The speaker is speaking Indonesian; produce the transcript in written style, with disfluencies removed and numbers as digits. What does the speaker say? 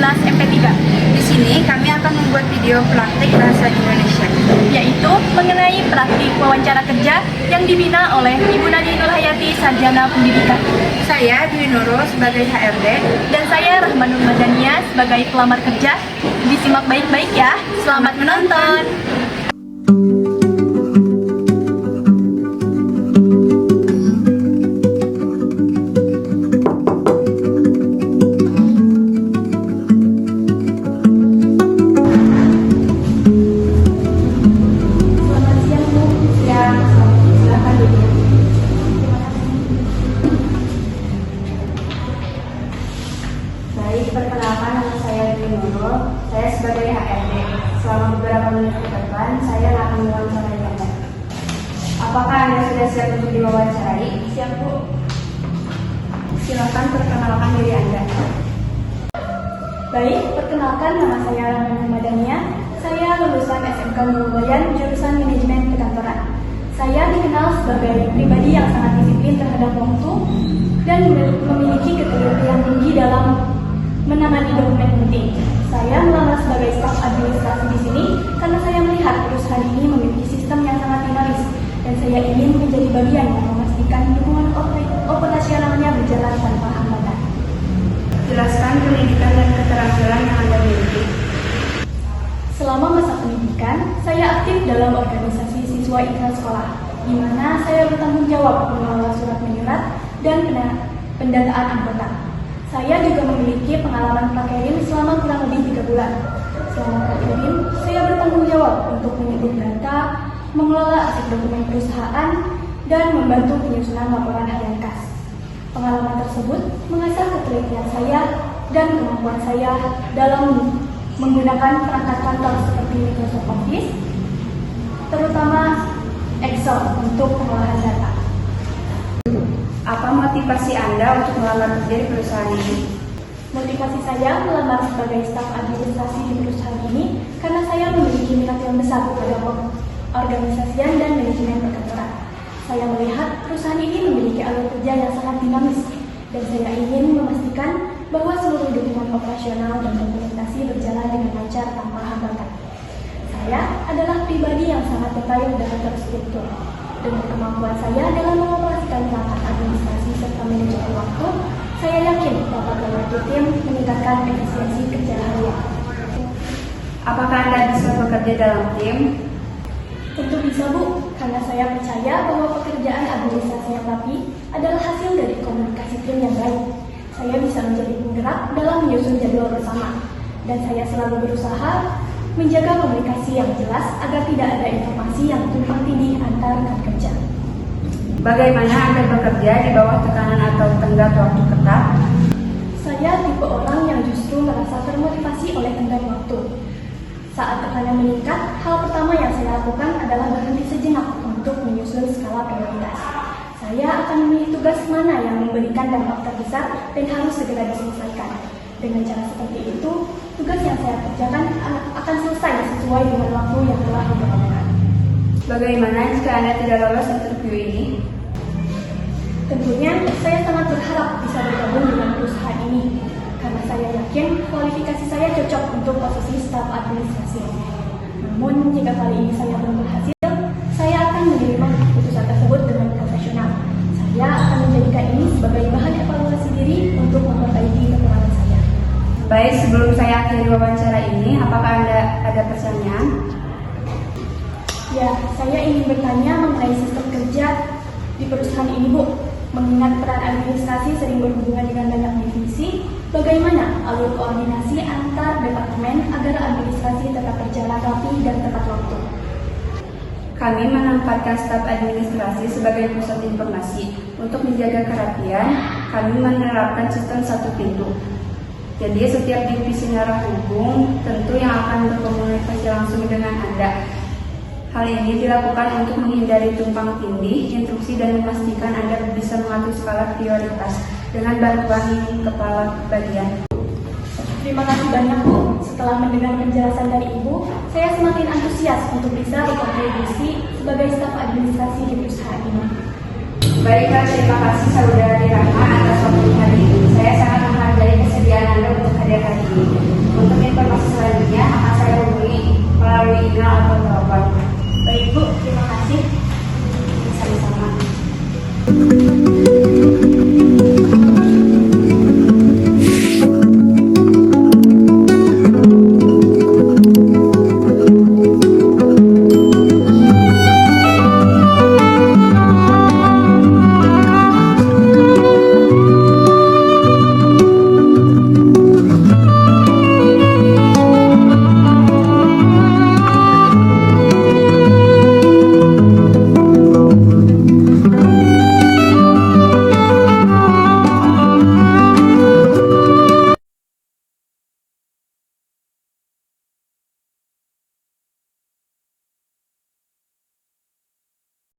MP3. Di sini kami akan membuat video praktik bahasa Indonesia, Yaitu mengenai praktik wawancara kerja yang dibina oleh Ibu Nadi Nurhayati, Sarjana Pendidikan. Saya Dwi Nurul sebagai HRD. Dan saya Rahmanul Madania sebagai pelamar kerja. Disimak baik-baik ya. Selamat menonton. Baik, perkenalkan nama saya Dwi Nurul. Saya sebagai HRD. Selama beberapa menit ke depan, saya akan mewawancarai Anda. Apakah Anda sudah siap untuk diwawancarai? Siap, Bu. Silakan perkenalkan diri Anda. Baik, perkenalkan nama saya Rahmanul Madania. Saya lulusan SMK Nurubayan, jurusan Manajemen Perkantoran. Saya dikenal sebagai pribadi yang sangat disiplin terhadap waktu dan memiliki ketelitian tinggi dalam menangani dokumen penting. Saya melamar sebagai staf administrasi di sini karena saya melihat perusahaan ini memiliki sistem yang sangat dinamis dan saya ingin menjadi bagian yang memastikan dukungan operasionalnya berjalan tanpa hambatan. Jelaskan pendidikan dan keterampilan yang Anda miliki. Selama masa pendidikan, saya aktif dalam organisasi siswa intra sekolah, di mana saya bertanggung jawab mengelola surat menyurat dan pendataan anggota. Saya juga memiliki pengalaman prakerin selama kurang lebih 3 bulan. Selama prakerin, saya bertanggung jawab untuk menyebut data, mengelola arsip dokumen perusahaan, dan membantu penyusunan laporan harian kas. Pengalaman tersebut mengasah ketelitian saya dan kemampuan saya dalam menggunakan perangkat kantor seperti Microsoft Office, terutama Excel untuk pengolahan data. Apa motivasi Anda untuk melamar kerja di perusahaan ini? Motivasi saya melamar sebagai staf administrasi di perusahaan ini karena saya memiliki minat yang besar pada organisasian dan manajemen perkantoran. Saya melihat perusahaan ini memiliki alur kerja yang sangat dinamis dan saya ingin memastikan bahwa seluruh dukungan operasional dan dokumentasi berjalan dengan lancar tanpa hambatan. Saya adalah pribadi yang sangat detail dan terstruktur. Dengan kemampuan saya dalam mengoperasikan perangkat administrasi serta manajemen waktu, saya yakin dapat membantu tim meningkatkan efisiensi kerja harian. Apakah Anda bisa bekerja dalam tim? Tentu bisa, Bu, karena saya percaya bahwa pekerjaan administrasi yang rapi adalah hasil dari komunikasi tim yang baik. Saya bisa menjadi penggerak dalam menyusun jadwal bersama, dan saya selalu berusaha menjaga komunikasi yang jelas agar tidak ada informasi yang tumpang tindih antar rekan kerja. Bagaimana Anda bekerja di bawah tekanan atau tenggat waktu ketat? Saya tipe orang yang justru merasa termotivasi oleh tenggat waktu. Saat tekanan meningkat, hal pertama yang saya lakukan adalah berhenti sejenak untuk menyusun skala prioritas. Saya akan memilih tugas mana yang memberikan dampak terbesar dan harus segera diselesaikan. Dengan cara seperti itu, tugas yang saya kerjakan akan selesai sesuai dengan waktu yang telah ditentukan. Bagaimana jika Anda tidak lolos interview ini? Tentunya, saya sangat berharap bisa bergabung dengan perusahaan ini, karena saya yakin kualifikasi saya cocok untuk posisi staf administrasi. Namun, jika kali ini saya belum berhasil, saya akan menerima keputusan tersebut dengan profesional. Saya akan menjadikan ini sebagai bahan evaluasi diri untuk memperbaiki kekurangan saya. Baik, sebelum saya akhiri wawancara ini, apakah Anda ada pertanyaan? Ya, saya ingin bertanya mengenai sistem kerja di perusahaan ini, Bu. Mengingat peran administrasi sering berhubungan dengan banyak divisi, bagaimana alur koordinasi antar departemen agar administrasi tetap berjalan rapi dan tepat waktu? Kami menempatkan staf administrasi sebagai pusat informasi. Untuk menjaga kerapian, kami menerapkan sistem satu pintu. Jadi setiap divisi terhubung tentu yang akan berkomunikasi langsung dengan Anda. Hal ini dilakukan untuk menghindari tumpang tindih, instruksi dan memastikan Anda bisa mengatur skala prioritas dengan bantuan kepala bagian. Terima kasih banyak, Bu. Setelah mendengar penjelasan dari Ibu, saya semakin antusias untuk bisa berkontribusi sebagai staf administrasi di perusahaan ini. Baiklah, terima kasih Saudari Rahma atas waktu hari ini. Saya sangat menghargai kesediaan kesediaan Anda untuk hadir hari ini. Untuk informasi selanjutnya akan saya hubungi melalui email atau telepon. Baik Bu, terima kasih. Sama-sama.